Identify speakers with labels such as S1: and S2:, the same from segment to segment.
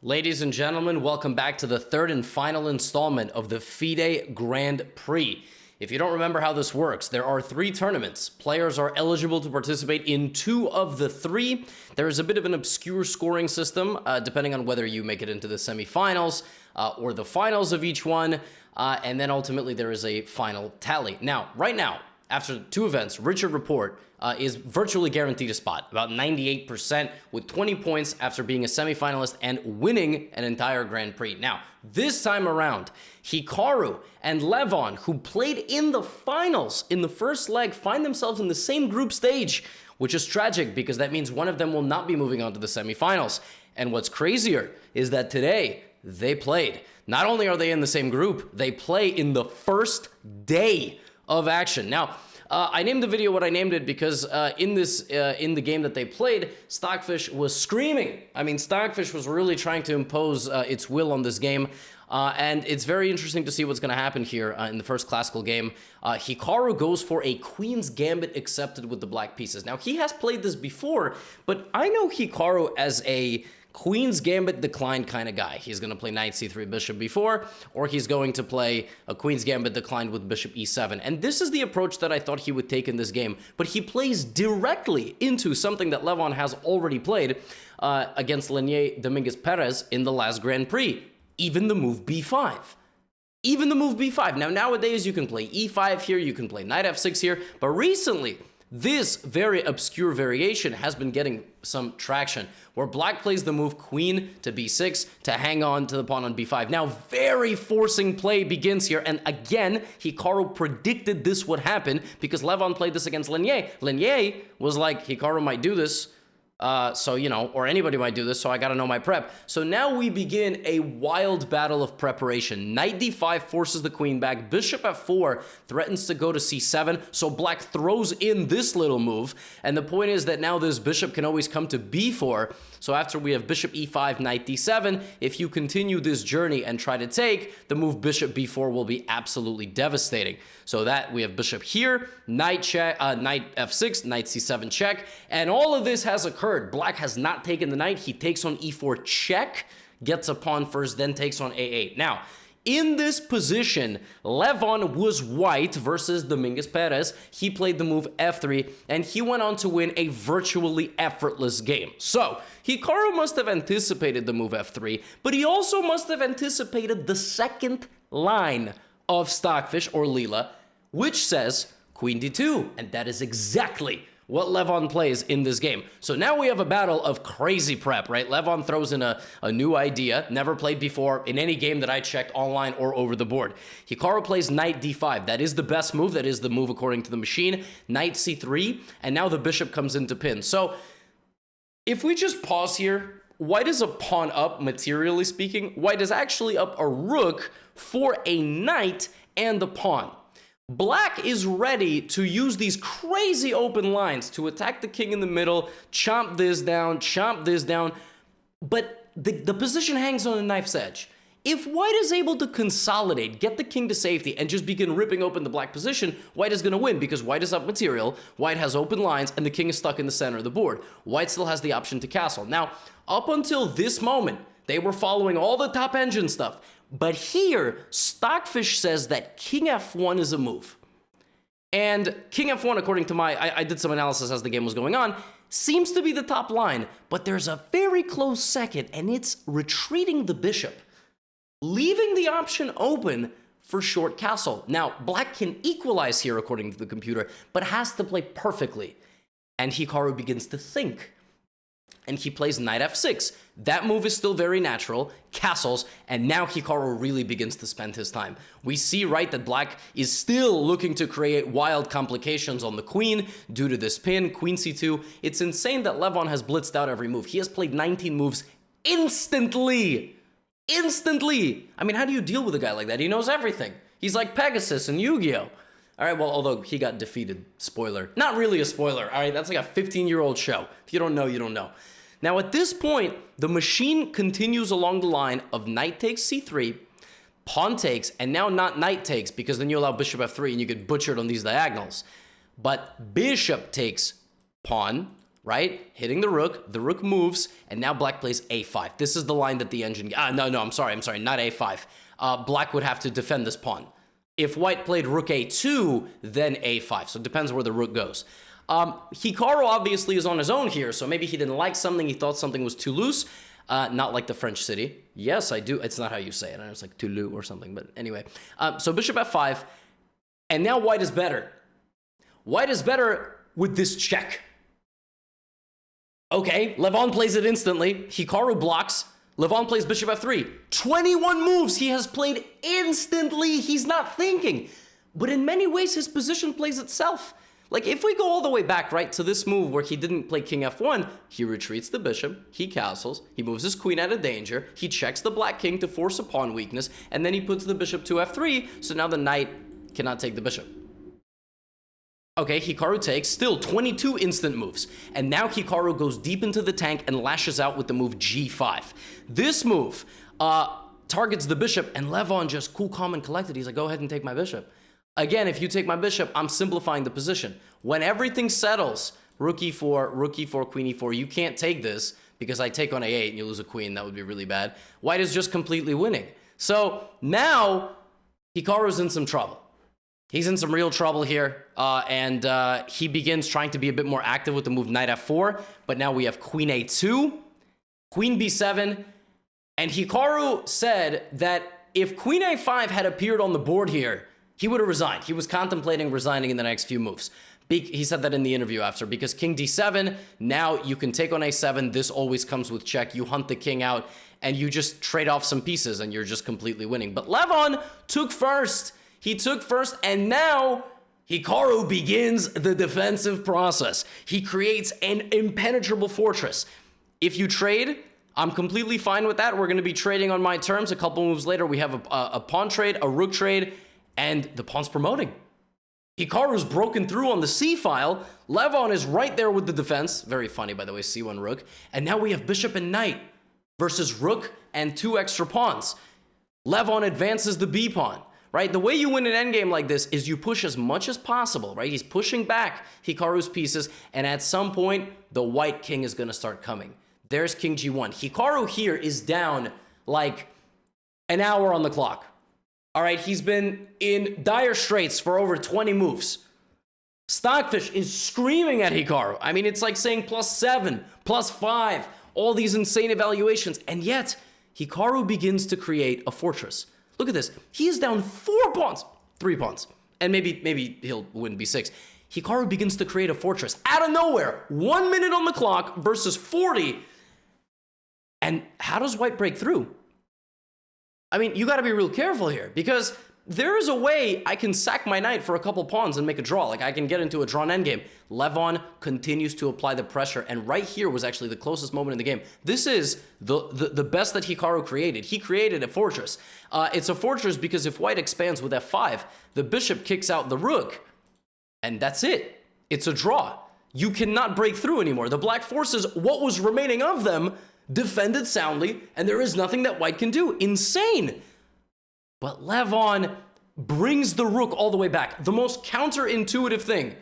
S1: Ladies and gentlemen, welcome back to the third and final installment of the FIDE Grand Prix. If you don't remember how this works, there are 3 tournaments. Players are eligible to participate in 2 of the 3. There is a bit of an obscure scoring system, depending on whether you make it into the semifinals or the finals of each one, and then ultimately there is a final tally. Now, right now, after 2 events, Richard Report is virtually guaranteed a spot, about 98%, with 20 points after being a semifinalist and winning an entire Grand Prix. Now, this time around, Hikaru and Levon, who played in the finals in the first leg, find themselves in the same group stage, which is tragic because that means one of them will not be moving on to the semifinals. And what's crazier is that today they played. Not only are they in the same group, they play in the first day of action. Now, I named the video what I named it because in the game that they played, Stockfish was screaming. I mean, Stockfish was really trying to impose its will on this game, and it's very interesting to see what's going to happen here in the first classical game. Hikaru goes for a Queen's Gambit accepted with the black pieces. Now, he has played this before, but I know Hikaru as a Queen's Gambit declined kind of guy. He's going to play Knight C3 Bishop B4, or he's going to play a Queen's Gambit declined with Bishop E7. And this is the approach that I thought he would take in this game. But he plays directly into something that Levon has already played against Lenier Dominguez Perez in the last Grand Prix. Even the move B5. Even the move B5. Now, nowadays, you can play E5 here, you can play Knight F6 here, but recently, this very obscure variation has been getting some traction, where black plays the move queen to b6 to hang on to the pawn on b5. Now, very forcing play begins here, and again, Hikaru predicted this would happen because Levon played this against Lenier. Lenier was like, Hikaru might do this, so, you know, or anybody might do this, so I gotta know my prep. So now we begin a wild battle of preparation. Knight d5 forces the queen back. Bishop f4 threatens to go to c7, so black throws in this little move. And the point is that now this bishop can always come to b4. So after we have bishop e5, knight d7, if you continue this journey and try to take, the move bishop b4 will be absolutely devastating. So that we have bishop here, knight check, knight f6, knight c7 check, and all of this has occurred. Black has not taken the knight. He takes on e4 check, gets a pawn first, then takes on a8. Now, in this position, Levon was white versus Dominguez Perez. He played the move f3, and he went on to win a virtually effortless game. So, Hikaru must have anticipated the move f3, but he also must have anticipated the second line of Stockfish or Leela, which says queen d2, and that is exactly what Levon plays in this game. So now we have a battle of crazy prep, right? Levon throws in a new idea, never played before in any game that I checked online or over the board. Hikaru plays knight d5. That is the best move. That is the move according to the machine. Knight c3, and now the bishop comes into pin. So if we just pause here, white is a pawn up, materially speaking. White is actually up a rook for a knight and the pawn. Black is ready to use these crazy open lines to attack the king in the middle, chomp this down, but the position hangs on a knife's edge. If white is able to consolidate, get the king to safety, and just begin ripping open the black position, white is going to win because white is up material, white has open lines, and the king is stuck in the center of the board. White still has the option to castle. Now, up until this moment, they were following all the top engine stuff. But here, Stockfish says that king f1 is a move. And king f1, according to I did some analysis as the game was going on, seems to be the top line. But there's a very close second, and it's retreating the bishop, leaving the option open for short castle. Now, black can equalize here, according to the computer, but has to play perfectly. And Hikaru begins to think. And he plays knight f6. That move is still very natural, castles, and now Hikaru really begins to spend his time. We see, right, that black is still looking to create wild complications on the queen due to this pin, queen c2. It's insane that Levon has blitzed out every move. He has played 19 moves instantly. Instantly! I mean, how do you deal with a guy like that? He knows everything. He's like Pegasus and Yu-Gi-Oh! All right, well, although he got defeated. Spoiler. Not really a spoiler, all right? That's like a 15-year-old show. If you don't know, you don't know. Now, at this point, the machine continues along the line of knight takes c3, pawn takes, and now not knight takes, because then you allow bishop f3 and you get butchered on these diagonals. But bishop takes pawn, right? Hitting the rook moves, and now black plays a5. This is the line that the engine, no, I'm sorry, not a5. Black would have to defend this pawn. If white played rook a2, then a5, so it depends where the rook goes. Hikaru obviously is on his own here, so maybe he didn't like something, he thought something was too loose, not like the French city. Yes, I do, it's not how you say it, it's like Toulouse or something, but anyway. So bishop f5, and now white is better. White is better with this check. Okay, Levon plays it instantly. Hikaru blocks. Levon plays bishop f3. 21 moves he has played instantly. He's not thinking. But in many ways, his position plays itself. Like, if we go all the way back, right, to this move where he didn't play king f1, he retreats the bishop, he castles, he moves his queen out of danger, he checks the black king to force a pawn weakness, and then he puts the bishop to f3, so now the knight cannot take the bishop. Okay, Hikaru takes, still 22 instant moves. And now Hikaru goes deep into the tank and lashes out with the move g5. This move targets the bishop, and Levon just cool, calm, and collected. He's like, go ahead and take my bishop. Again, if you take my bishop, I'm simplifying the position. When everything settles, rook e4, queen e4, you can't take this because I take on a8 and you lose a queen. That would be really bad. White is just completely winning. So now Hikaru's in some trouble. He's in some real trouble here, and he begins trying to be a bit more active with the move knight f4, but now we have queen a2, queen b7, and Hikaru said that if queen a5 had appeared on the board here, he would have resigned. He was contemplating resigning in the next few moves. He said that in the interview after, because king d7, now you can take on a7, this always comes with check, you hunt the king out, and you just trade off some pieces, and you're just completely winning. But Levon took first. He took first, and now Hikaru begins the defensive process. He creates an impenetrable fortress. If you trade, I'm completely fine with that. We're going to be trading on my terms. A couple moves later, we have a pawn trade, a rook trade, and the pawn's promoting. Hikaru's broken through on the c file. Levon is right there with the defense. Very funny, by the way, c1 rook. And now we have bishop and knight versus rook and 2 extra pawns. Levon advances the b pawn. Right? The way you win an endgame like this is you push as much as possible, right? He's pushing back Hikaru's pieces, and at some point, the white king is going to start coming. There's king g1. Hikaru here is down like an hour on the clock. All right, he's been in dire straits for over 20 moves. Stockfish is screaming at Hikaru. I mean, it's like saying +7, +5, all these insane evaluations, and yet Hikaru begins to create a fortress. Look at this. He is down 4 pawns, 3 pawns, and maybe he'll win b6. Hikaru begins to create a fortress out of nowhere. 1 minute on the clock versus 40. And how does white break through? I mean, you got to be real careful here, because there is a way I can sack my knight for a couple pawns and make a draw. Like, I can get into a drawn endgame. Levon continues to apply the pressure, and right here was actually the closest moment in the game. This is the best that Hikaru created. He created a fortress. It's a fortress because if white expands with f5, the bishop kicks out the rook, and that's it. It's a draw. You cannot break through anymore. The black forces, what was remaining of them, defended soundly, and there is nothing that white can do. Insane. But Levon brings the rook all the way back. The most counterintuitive thing.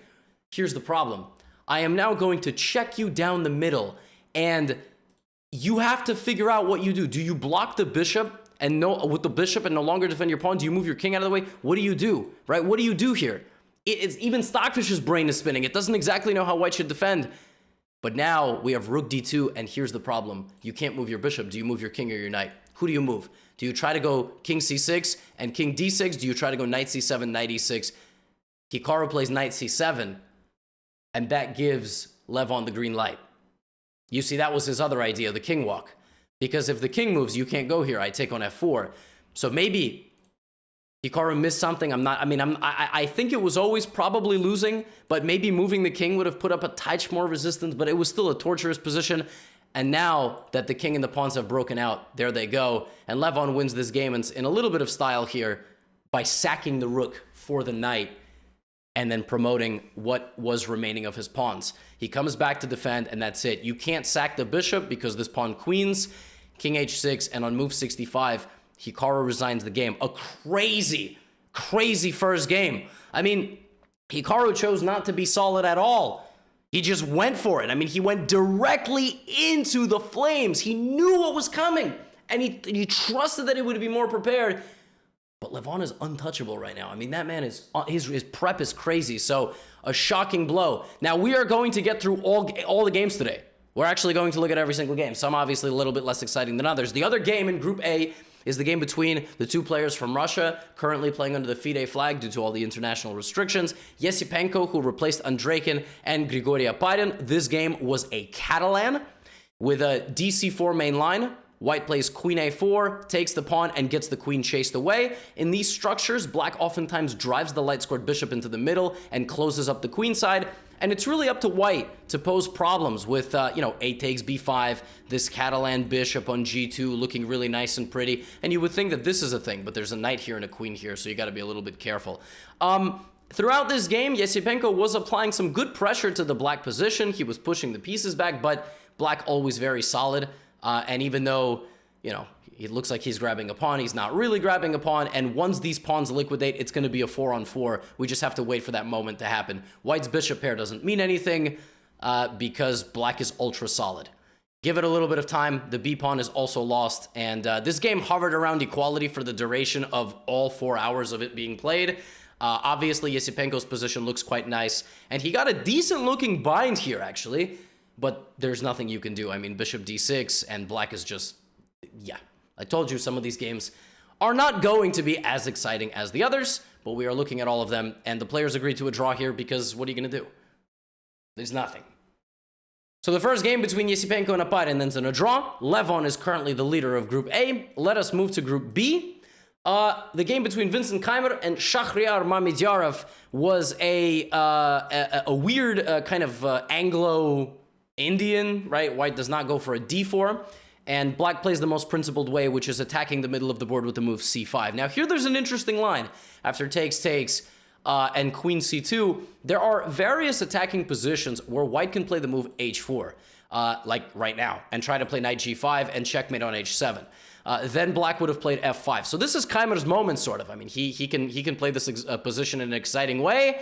S1: Here's the problem. I am now going to check you down the middle, and you have to figure out what you do. Do you block the bishop and no longer defend your pawn? Do you move your king out of the way? What do you do? Right? What do you do here? It's even Stockfish's brain is spinning. It doesn't exactly know how white should defend. But now we have rook d2, and here's the problem. You can't move your bishop. Do you move your king or your knight? Who do you move? Do you try to go king c6 and king d6? Do you try to go knight c7, knight e6? Hikaru plays knight c7, and that gives Levon the green light. You see, that was his other idea, the king walk. Because if the king moves, you can't go here. I take on f4. So maybe Hikaru missed something. I think it was always probably losing, but maybe moving the king would have put up a touch more resistance, but it was still a torturous position. And now that the king and the pawns have broken out, there they go. And Levon wins this game in a little bit of style here by sacking the rook for the knight and then promoting what was remaining of his pawns. He comes back to defend, and that's it. You can't sack the bishop because this pawn queens, king h6, and on move 65, Hikaru resigns the game. A crazy, crazy first game. I mean, Hikaru chose not to be solid at all. He just went for it. I mean, he went directly into the flames. He knew what was coming, and he trusted that he would be more prepared. But Levon is untouchable right now. I mean, that man is, his prep is crazy. So a shocking blow. Now, we are going to get through all the games today. We're actually going to look at every single game. Some obviously a little bit less exciting than others. The other game in Group A is the game between the two players from Russia, currently playing under the FIDE flag due to all the international restrictions. Yesipenko, who replaced Andreikin, and Grigory Aparin. This game was a Catalan with a DC4 main line. White plays queen a4, takes the pawn, and gets the queen chased away. In these structures, black oftentimes drives the light-scored bishop into the middle and closes up the queen side. And it's really up to white to pose problems with, a takes b5, this Catalan bishop on g2 looking really nice and pretty. And you would think that this is a thing, but there's a knight here and a queen here, so you got to be a little bit careful. Throughout this game, Yesipenko was applying some good pressure to the black position. He was pushing the pieces back, but black always very solid. And even though, it looks like he's grabbing a pawn, he's not really grabbing a pawn. And once these pawns liquidate, it's going to be a 4-on-4. We just have to wait for that moment to happen. White's bishop pair doesn't mean anything because black is ultra solid. Give it a little bit of time. The b pawn is also lost. And this game hovered around equality for the duration of all 4 hours of it being played. Obviously, Yesipenko's position looks quite nice. And he got a decent looking bind here, actually. But there's nothing you can do. I mean, bishop d6 and black is just, yeah. I told you some of these games are not going to be as exciting as the others, but we are looking at all of them, and the players agreed to a draw here because what are you going to do? There's nothing. So the first game between Yesipenko and Aparin ends in a draw. Levon is currently the leader of Group A. Let us move to Group B. The game between Vincent Keimer and Shahryar Mamedyarov was a weird kind of Anglo-Indian, right? White does not go for a d4, and black plays the most principled way, which is attacking the middle of the board with the move c5. Now here there's an interesting line. After takes, and queen c2, there are various attacking positions where white can play the move h4, like right now, and try to play knight g5 and checkmate on h7. Then black would have played f5. So this is Keimer's moment, sort of. I mean, he can play this position in an exciting way,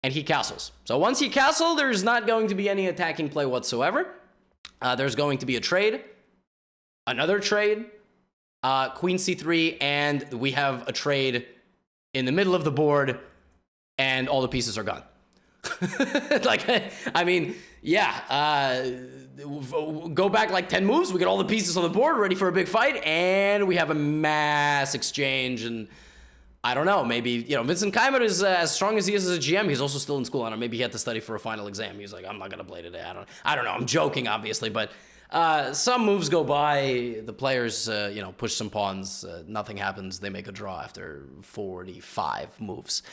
S1: and he castles. So once he castled, there's not going to be any attacking play whatsoever. There's going to be a trade, another trade, queen c3, and we have a trade in the middle of the board, and all the pieces are gone. Go back like 10 moves, we get all the pieces on the board, ready for a big fight, and we have a mass exchange, and I don't know, maybe, Vincent Keimer is as strong as he is as a GM. He's also still in school. I don't know, maybe he had to study for a final exam. He's like, I'm not going to play today. I don't know. I'm joking, obviously, but some moves go by. The players, push some pawns. Nothing happens. They make a draw after 45 moves.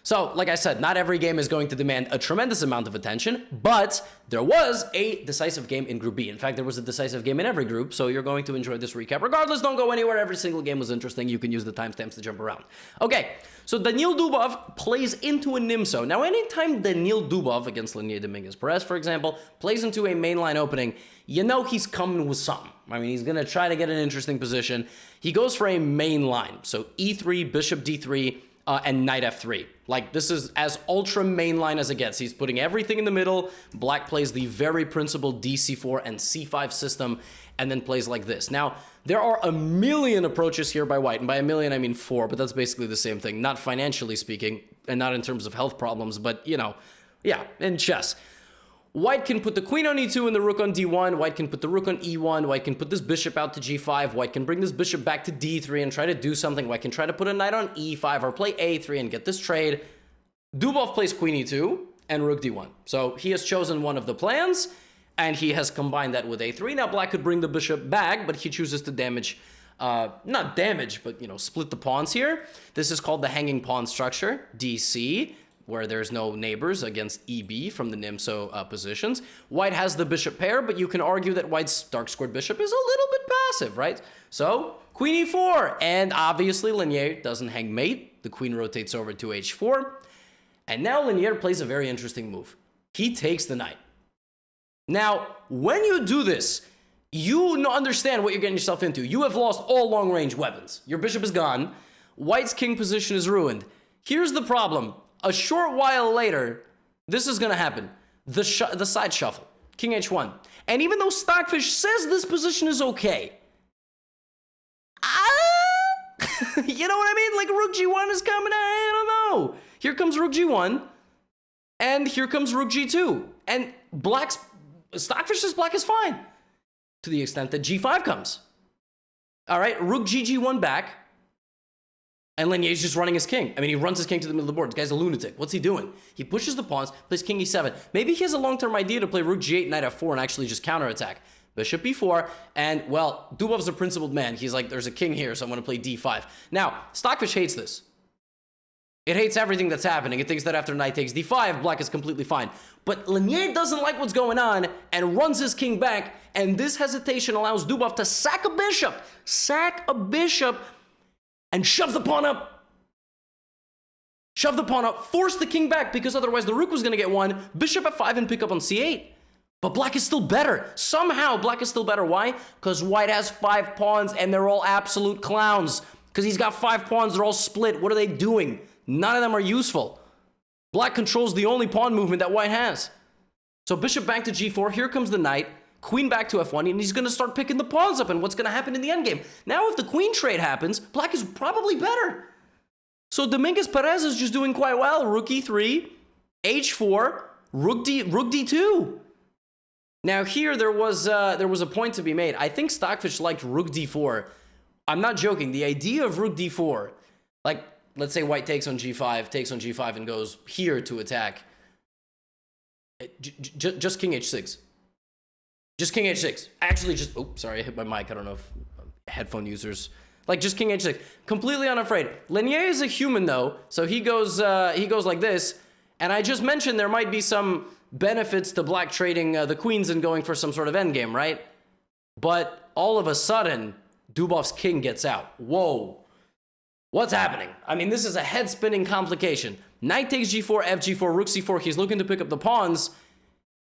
S1: So, like I said, not every game is going to demand a tremendous amount of attention, but there was a decisive game in Group B. In fact, there was a decisive game in every group, so you're going to enjoy this recap. Regardless, don't go anywhere. Every single game was interesting. You can use the timestamps to jump around. Okay, so Daniil Dubov plays into a Nimso. Now, anytime Daniil Dubov, against Lenier Dominguez-Perez, for example, plays into a mainline opening, you know he's coming with something. I mean, he's going to try to get an interesting position. He goes for a main line, so e3, bishop d3, and knight f3. Like, this is as ultra mainline as it gets. He's putting everything in the middle. Black plays the very principled dc4 and c5 system, and then plays like this. Now, there are a million approaches here by white, and by a million I mean 4, but that's basically the same thing. Not financially speaking, and not in terms of health problems, but, yeah, in chess. White can put the queen on e2 and the rook on d1. White can put the rook on e1. White can put this bishop out to g5. White can bring this bishop back to d3 and try to do something. White can try to put a knight on e5 or play a3 and get this trade. Dubov plays queen e2 and rook d1. So he has chosen one of the plans, and he has combined that with a3. Now black could bring the bishop back, but he chooses to damage, not damage, but, split the pawns here. This is called the hanging pawn structure, dc, where there's no neighbors against EB from the Nimso positions. White has the bishop pair, but you can argue that white's dark-scored bishop is a little bit passive, right? So, queen e4, and obviously Lenier doesn't hang mate. The queen rotates over to h4, and now Lenier plays a very interesting move. He takes the knight. Now, when you do this, you understand what you're getting yourself into. You have lost all long-range weapons. Your bishop is gone. White's king position is ruined. Here's the problem. A short while later, this is going to happen. the side shuffle. King h1. And even though Stockfish says this position is okay, you know what I mean? Like, rook g1 is coming, I don't know. Here comes rook g1, and here comes rook g2. And Stockfish says black is fine, to the extent that g5 comes. All right, rook gg1 back, and Lenier's just running his king. I mean, he runs his king to the middle of the board. This guy's a lunatic. What's he doing? He pushes the pawns, plays king e7. Maybe he has a long-term idea to play rook g8, knight f4, and actually just counterattack. Bishop b4, and, well, Dubov's a principled man. He's like, there's a king here, so I'm going to play d5. Now, Stockfish hates this. It hates everything that's happening. It thinks that after knight takes d5, black is completely fine. But Lenier doesn't like what's going on and runs his king back, and this hesitation allows Dubov to sack a bishop, and shove the pawn up. Shove the pawn up, force the king back, because otherwise the rook was going to get one, bishop f5 and pick up on c8. But black is still better. Somehow, black is still better. Why? Because white has 5 pawns, and they're all absolute clowns. Because he's got 5 pawns, they're all split. What are they doing? None of them are useful. Black controls the only pawn movement that white has. So bishop back to g4, here comes the knight, queen back to f1, and he's going to start picking the pawns up, and what's going to happen in the endgame? Now, if the queen trade happens, black is probably better. So Dominguez Perez is just doing quite well. Rook e3, h4, rook d2. Now here there was a point to be made. I think Stockfish liked rook d4. I'm not joking. The idea of rook d4, like let's say white takes on g5, and goes here to attack. Just king h6. Just king h6. Actually, sorry, I hit my mic. I don't know if headphone users like just king h6. Completely unafraid. Lenier is a human though, so he goes like this. And I just mentioned there might be some benefits to black trading the queens and going for some sort of endgame, right? But all of a sudden, Dubov's king gets out. Whoa. What's happening? I mean, this is a head-spinning complication. Knight takes g4, fg4, rook c4. He's looking to pick up the pawns.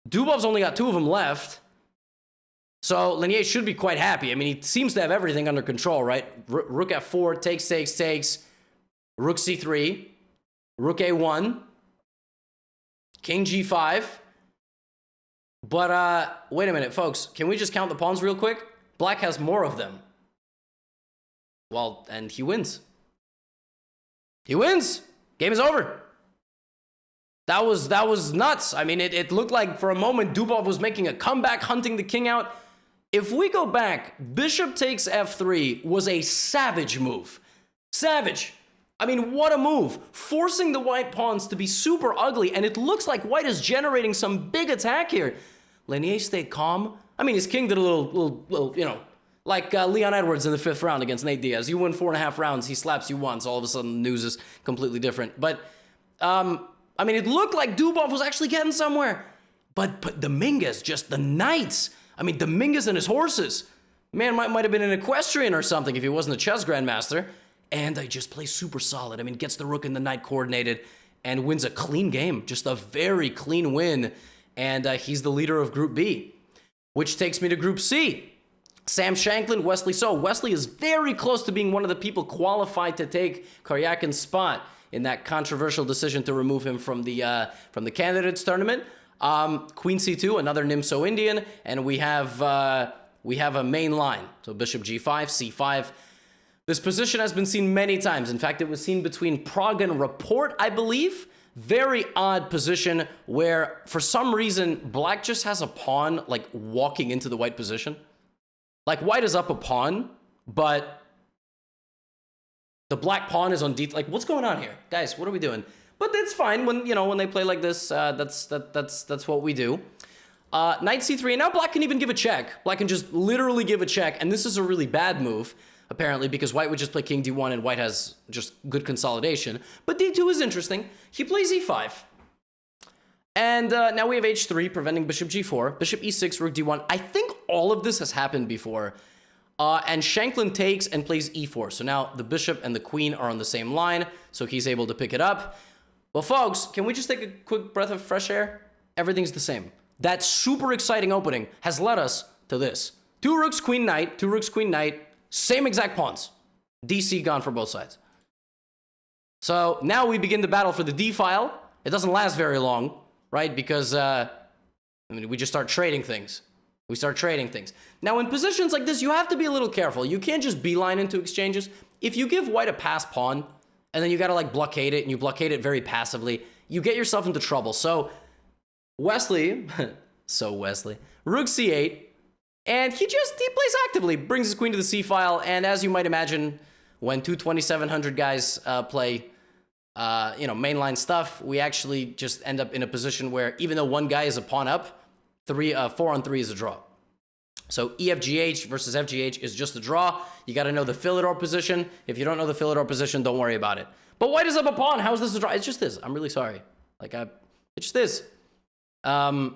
S1: Dubov's only got 2 of them left. So Lenier should be quite happy. I mean, he seems to have everything under control, right? Rook f4, takes. Rook c3, rook a1, king g5. But, wait a minute, folks. Can we just count the pawns real quick? Black has more of them. Well, and he wins. He wins. Game is over. That was nuts. I mean, it looked like for a moment Dubov was making a comeback, hunting the king out. If we go back, bishop takes f3 was a savage move. Savage. I mean, what a move. Forcing the white pawns to be super ugly, and it looks like white is generating some big attack here. Lenier stayed calm. I mean, his king did a little, you know, like Leon Edwards in the 5th round against Nate Diaz. You win 4.5 rounds, he slaps you once. All of a sudden, the news is completely different. But, I mean, it looked like Dubov was actually getting somewhere. But Dominguez, just the knights. I mean, Dominguez and his horses. Man, might have been an equestrian or something if he wasn't a chess grandmaster. And he just plays super solid. I mean, gets the rook and the knight coordinated and wins a clean game. Just a very clean win. And he's the leader of Group B, which takes me to Group C. Sam Shanklin, Wesley So. Wesley is very close to being one of the people qualified to take Karyakin's spot in that controversial decision to remove him from the candidates tournament. Queen c2, another Nimso Indian, and we have a main line. So bishop g5, c5. This position has been seen many times. In fact, it was seen between Prague and Report, I believe. Very odd position where, for some reason, black just has a pawn, like, walking into the white position. Like, white is up a pawn, but the black pawn is on d. Like, what's going on here? Guys, what are we doing? But it's fine when, you know, when they play like this, that's what we do. Knight c3, and now black can even give a check. Black can just literally give a check, and this is a really bad move, apparently, because white would just play king d1, and white has just good consolidation. But d2 is interesting. He plays e5. And now we have h3, preventing bishop g4, bishop e6, rook d1. I think all of this has happened before. And Shanklin takes and plays e4. So now the bishop and the queen are on the same line, so he's able to pick it up. Well, folks, can we just take a quick breath of fresh air? Everything's the same. That super exciting opening has led us to this. 2 rooks, queen, knight, 2 rooks, queen, knight, same exact pawns. DC gone for both sides. So now we begin the battle for the D file. It doesn't last very long, right? Because I mean, we just start trading things. We start trading things. Now, in positions like this, you have to be a little careful. You can't just beeline into exchanges. If you give white a pass pawn, and then you gotta like blockade it, and you blockade it very passively, you get yourself into trouble. So Wesley, rook c8, and he plays actively, brings his queen to the c-file, and as you might imagine, when two 2700 guys play, mainline stuff, we actually just end up in a position where even though one guy is a pawn up, 4-on-3 is a draw. So EFGH versus FGH is just a draw. You got to know the Philidor position. If you don't know the Philidor position, don't worry about it. But white is up a pawn. How is this a draw? It's just this. I'm really sorry. It just is. Yeah,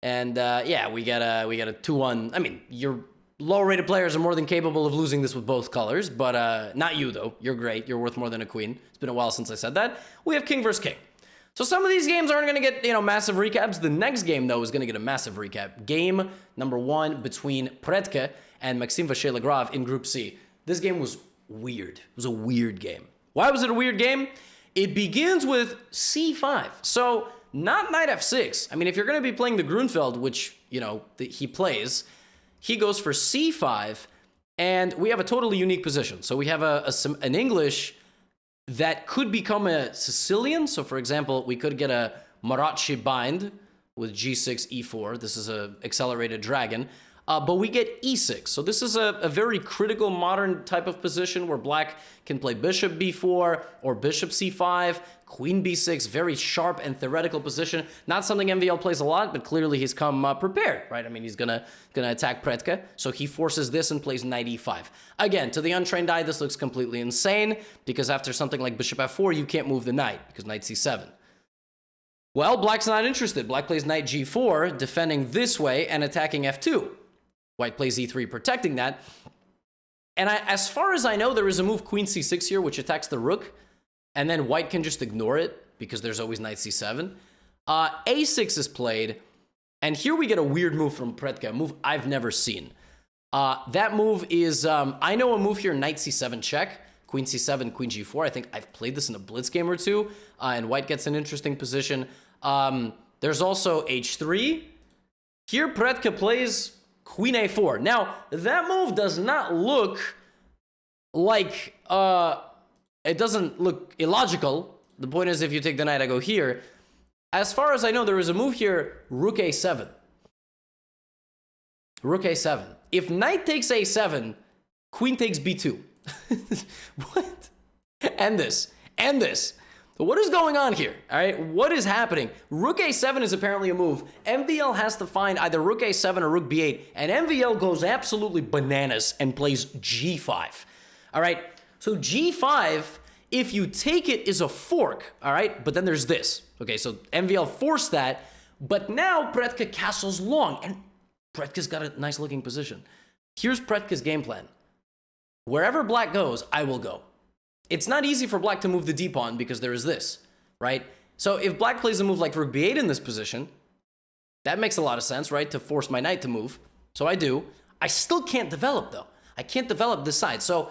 S1: we got a 2-1. I mean, your low-rated players are more than capable of losing this with both colors, but not you, though. You're great. You're worth more than a queen. It's been a while since I said that. We have king versus king. So some of these games aren't going to get, massive recaps. The next game, though, is going to get a massive recap. Game number 1 between Predke and Maxime Vacher-Lagrave in Group C. This game was weird. It was a weird game. Why was it a weird game? It begins with c5. So not knight f6. I mean, if you're going to be playing the Grunfeld, which, he plays, he goes for c5, and we have a totally unique position. So we have an English that could become a Sicilian. So, for example, we could get a Maracci bind with g6, e4. This is a accelerated dragon. But we get e6. So this is a very critical modern type of position where black can play bishop b4 or bishop c5, queen b6, very sharp and theoretical position. Not something MVL plays a lot, but clearly he's come prepared, right? I mean, he's gonna attack Predke, so he forces this and plays knight e5. Again, to the untrained eye, this looks completely insane, because after something like bishop f4, you can't move the knight, because knight c7. Well, black's not interested. Black plays knight g4, defending this way and attacking f2. White plays e3, protecting that. And as far as I know, there is a move queen c6 here, which attacks the rook. And then white can just ignore it, because there's always knight c7. A6 is played. And here we get a weird move from Predke, a move I've never seen. That move is, I know a move here, knight c7 check. Queen c7, queen g4. I think I've played this in a blitz game or two. And white gets an interesting position. There's also h3. Here Predke plays queen a4. Now, that move does not look like, it doesn't look illogical. The point is, if you take the knight, I go here. As far as I know, there is a move here, rook a7. Rook a7. If knight takes a7, queen takes b2. What? And this. And this. What is going on here? All right, what is happening? Rook a7 is apparently a move. MVL has to find either rook a7 or rook b8, and MVL goes absolutely bananas and plays g5. All right, so g5, if you take it, is a fork, all right? But then there's this. Okay, so MVL forced that, but now Predke castles long, and Predke's got a nice-looking position. Here's Predke's game plan. Wherever black goes, I will go. It's not easy for black to move the d-pawn because there is this, right? So if black plays a move like rook b8 in this position, that makes a lot of sense, right? To force my knight to move. So I do. I still can't develop, though. I can't develop this side. So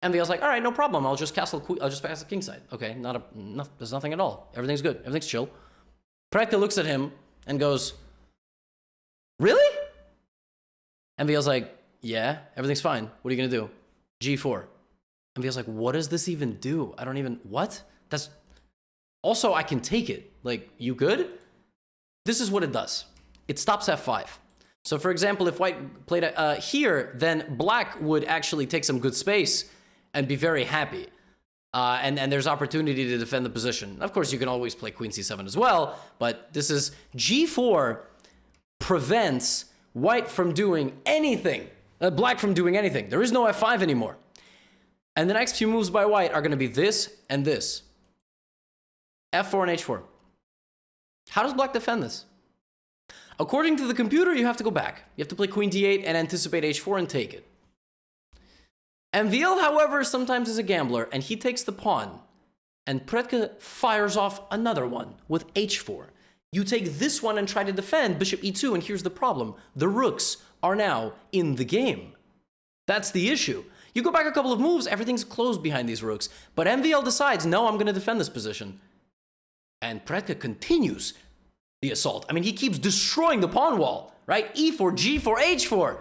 S1: MVL's like, all right, no problem. I'll just pass the king side. Okay, there's nothing at all. Everything's good. Everything's chill. Predke looks at him and goes, really? MVL's like, yeah, everything's fine. What are you going to do? g4. And feels like, what does this even do? I don't even, what? That's, also, I can take it. Like, you good? This is what it does. It stops f5. So, for example, if white played here, then black would actually take some good space and be very happy. And there's opportunity to defend the position. Of course, you can always play queen c7 as well, but this is g4 prevents white from doing anything, black from doing anything. There is no f5 anymore. And the next few moves by white are going to be this and this. f4 and h4. How does black defend this? According to the computer, you have to go back. You have to play queen d8 and anticipate h4 and take it. MVL, however, sometimes is a gambler, and he takes the pawn. And Predke fires off another one with h4. You take this one and try to defend bishop e2, and here's the problem. The rooks are now in the game. That's the issue. You go back a couple of moves, everything's closed behind these rooks. But MVL decides, no, I'm going to defend this position. And Predke continues the assault. I mean, he keeps destroying the pawn wall, right? E4, G4, H4.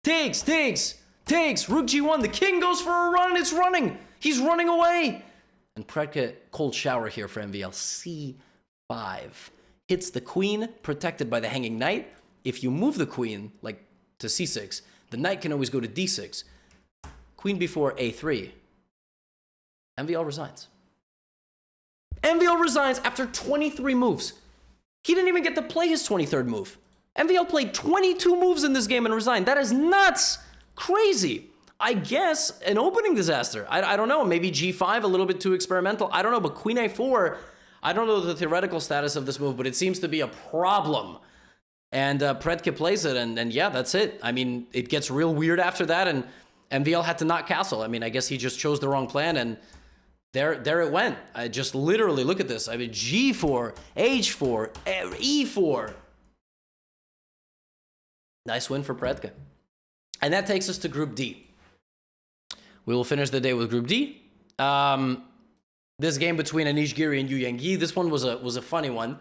S1: Takes. Rook G1. The king goes for a run. It's running. He's running away. And Prudke, cold shower here for MVL. C5. Hits the queen, protected by the hanging knight. If you move the queen, like to C6, the knight can always go to D6. Queen B4, A3. MVL resigns. MVL resigns after 23 moves. He didn't even get to play his 23rd move. MVL played 22 moves in this game and resigned. That is nuts. Crazy. I guess an opening disaster. I don't know. Maybe G5, a little bit too experimental. I don't know. But Queen A4, I don't know the theoretical status of this move, but it seems to be a problem. And Prudke plays it, and yeah, that's it. I mean, it gets real weird after that, and MVL had to not castle. I mean, I guess he just chose the wrong plan, and there it went. I just literally, look at this. I mean, G4, H4, E4. Nice win for Prudke. And that takes us to Group D. We will finish the day with Group D. This game between Anish Giri and Yu Yangyi, this one was a funny one.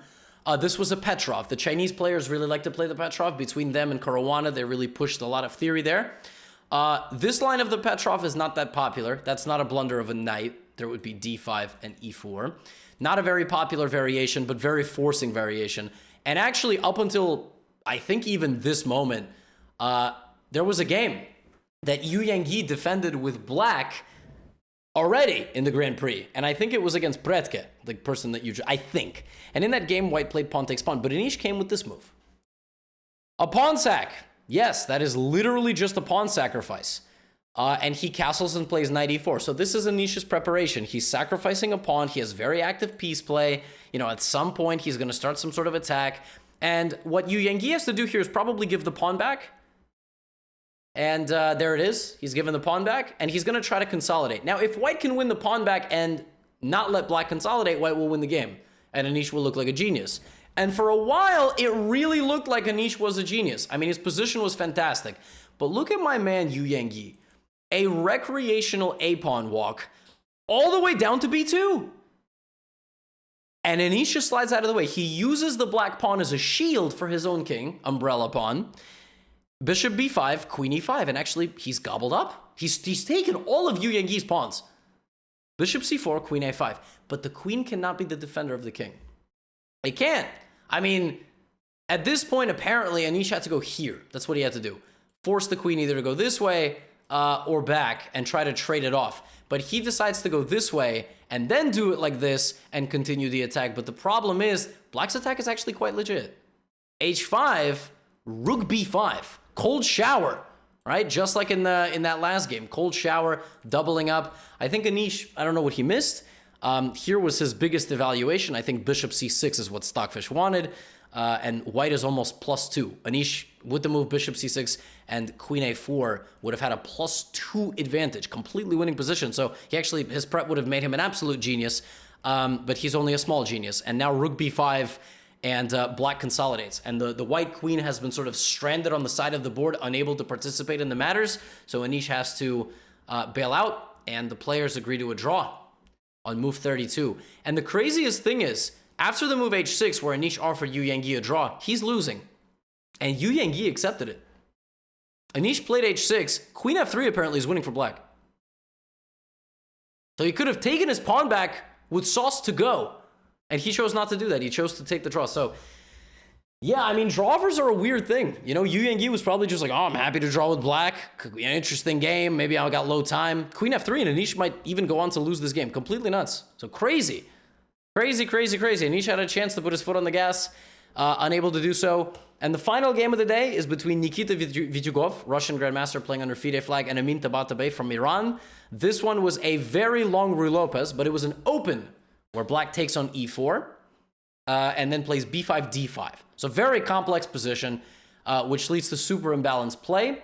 S1: This was a Petrov. The Chinese players really like to play the Petrov. Between them and Caruana, they really pushed a lot of theory there. This line of the Petrov is not that popular. That's not a blunder of a knight. There would be D5 and E4. Not a very popular variation, but very forcing variation. And actually, up until, I think even this moment, there was a game that Yu Yangyi defended with black already in the Grand Prix. And I think it was against Prudke, the person that I think. And in that game, white played pawn takes pawn. But Anish came with this move. A pawn sack. Yes, that is literally just a pawn sacrifice. And he castles and plays knight e4. So this is Anish's preparation. He's sacrificing a pawn. He has very active piece play. You know, at some point, he's going to start some sort of attack. And what Yu Yangyi has to do here is probably give the pawn back. And there it is. He's given the pawn back. And he's going to try to consolidate. Now, if white can win the pawn back and not let black consolidate, white will win the game. And Anish will look like a genius. And for a while, it really looked like Anish was a genius. I mean, his position was fantastic. But look at my man, Yu Yangyi. A recreational A-pawn walk all the way down to B2. And Anish just slides out of the way. He uses the black pawn as a shield for his own king, umbrella pawn. Bishop B5, Queen E5. And actually, he's gobbled up. He's taken all of Yu Yangyi's pawns. Bishop C4, Queen A5. But the queen cannot be the defender of the king. It can't. I mean, at this point, apparently, Anish had to go here. That's what he had to do. Force the queen either to go this way or back and try to trade it off. But he decides to go this way and then do it like this and continue the attack. But the problem is, black's attack is actually quite legit. H5, Rook B5, cold shower, right? Just like in that last game, cold shower, doubling up. I think Anish, I don't know what he missed. Here was his biggest evaluation. I think Bishop C6 is what Stockfish wanted. And white is almost +2. Anish, with the move Bishop C6 and Queen A4, would have had a +2 advantage, completely winning position. So his prep would have made him an absolute genius, but he's only a small genius. And now Rook B5 and black consolidates. And the white queen has been sort of stranded on the side of the board, unable to participate in the matters. So Anish has to bail out, and the players agree to a draw on move 32. And the craziest thing is, after the move H6, where Anish offered Yu Yangyi a draw, he's losing. And Yu Yangyi accepted it. Anish played H6. Queen F3 apparently is winning for black. So he could have taken his pawn back with sauce to go. And he chose not to do that. He chose to take the draw. So, yeah, I mean, draw offers are a weird thing. You know, Yu Yangyi was probably just like, oh, I'm happy to draw with black. Could be an interesting game. Maybe I got low time. Queen F3 and Anish might even go on to lose this game. Completely nuts. So crazy. Crazy. Anish had a chance to put his foot on the gas, unable to do so. And the final game of the day is between Nikita Vityugov, Russian Grandmaster playing under FIDE flag, and Amin Tabatabai from Iran. This one was a very long Ruy Lopez, but it was an open where black takes on E4 and then plays B5, D5. So very complex position, which leads to super imbalanced play.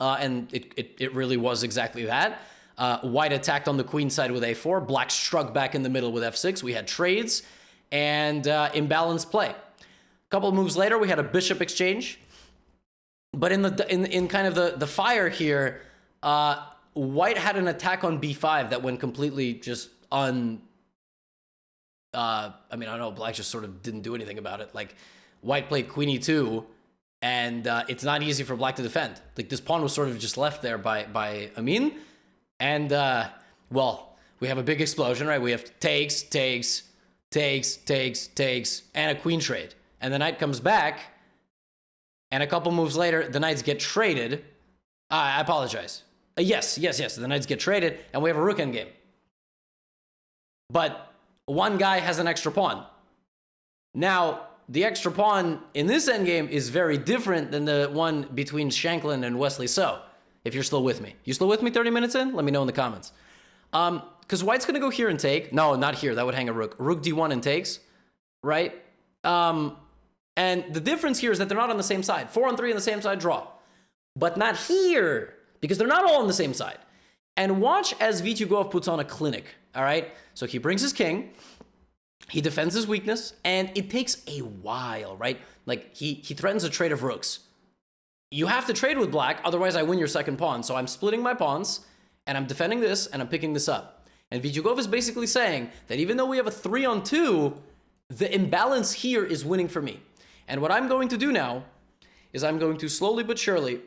S1: And it really was exactly that. White attacked on the queen side with A4. Black struck back in the middle with F6. We had trades and imbalanced play. A couple of moves later, we had a bishop exchange. But in kind of the fire here, white had an attack on B5 that went completely just I mean, I don't know, black just sort of didn't do anything about it. Like, white played queen e2, and it's not easy for black to defend. Like, this pawn was sort of just left there by Amin, and, well, we have a big explosion, right? We have takes, and a queen trade. And the knight comes back, and a couple moves later, the knights get traded. I apologize. Yes, the knights get traded, and we have a rook endgame. But one guy has an extra pawn. Now, the extra pawn in this endgame is very different than the one between Shanklin and Wesley So, if you're still with me. You still with me 30 minutes in? Let me know in the comments. Because white's going to go here and take. No, not here. That would hang a rook. Rook d1 and takes, right? And the difference here is that they're not on the same side. 4 on 3 on the same side, draw. But not here, because they're not all on the same side. And watch as Vityugov puts on a clinic, all right? So he brings his king. He defends his weakness, and it takes a while, right? Like, he threatens a trade of rooks. You have to trade with black, otherwise I win your second pawn. So I'm splitting my pawns, and I'm defending this, and I'm picking this up. And Vityugov is basically saying that even though we have a 3 on 2, the imbalance here is winning for me. And what I'm going to do now is I'm going to slowly but surely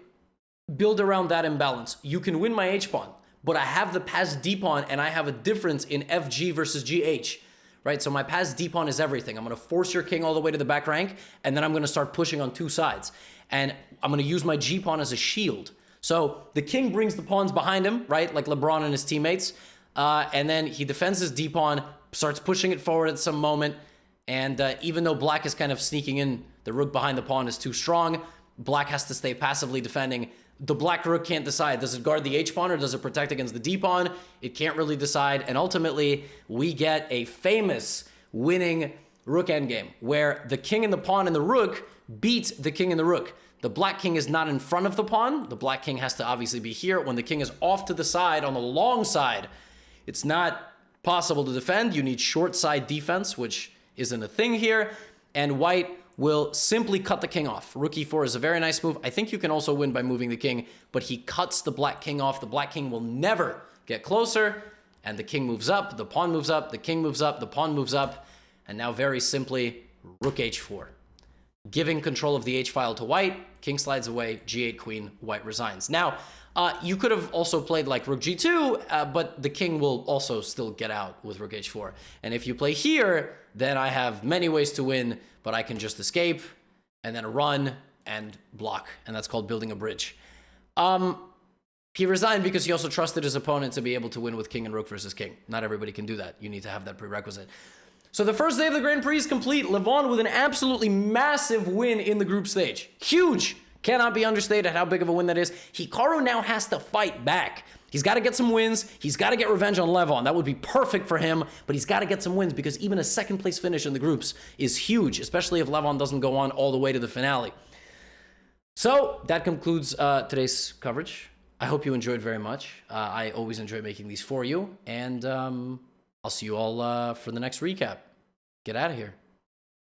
S1: build around that imbalance. You can win my h-pawn, but I have the passed d-pawn, and I have a difference in fg versus gh, right? So my passed d-pawn is everything. I'm going to force your king all the way to the back rank, and then I'm going to start pushing on 2 sides. And I'm going to use my g-pawn as a shield. So the king brings the pawns behind him, right? Like LeBron and his teammates. And then he defends his d-pawn, starts pushing it forward at some moment. And even though black is kind of sneaking in, the rook behind the pawn is too strong. Black has to stay passively defending. The black rook can't decide. Does it guard the h-pawn or does it protect against the d-pawn? It can't really decide. And ultimately, we get a famous winning rook endgame where the king and the pawn and the rook beat the king and the rook. The black king is not in front of the pawn. The black king has to obviously be here. When the king is off to the side, on the long side, it's not possible to defend. You need short side defense, which isn't a thing here. And white will simply cut the king off. Rook e4 is a very nice move. I think you can also win by moving the king, but he cuts the black king off. The black king will never get closer, and the king moves up, the pawn moves up, the king moves up, the pawn moves up, and now very simply, rook h4. Giving control of the h-file to white, king slides away, g8 queen, white resigns. Now, you could have also played like rook g2, but the king will also still get out with rook h4. And if you play here, then I have many ways to win, but I can just escape and then run and block. And that's called building a bridge. He resigned because he also trusted his opponent to be able to win with king and rook versus king. Not everybody can do that. You need to have that prerequisite. So the first day of the Grand Prix is complete. Levon with an absolutely massive win in the group stage. Huge. Cannot be understated how big of a win that is. Hikaru now has to fight back. He's got to get some wins. He's got to get revenge on Levon. That would be perfect for him, but he's got to get some wins because even a second place finish in the groups is huge, especially if Levon doesn't go on all the way to the finale. So that concludes today's coverage. I hope you enjoyed very much. I always enjoy making these for you, and I'll see you all for the next recap. Get out of here.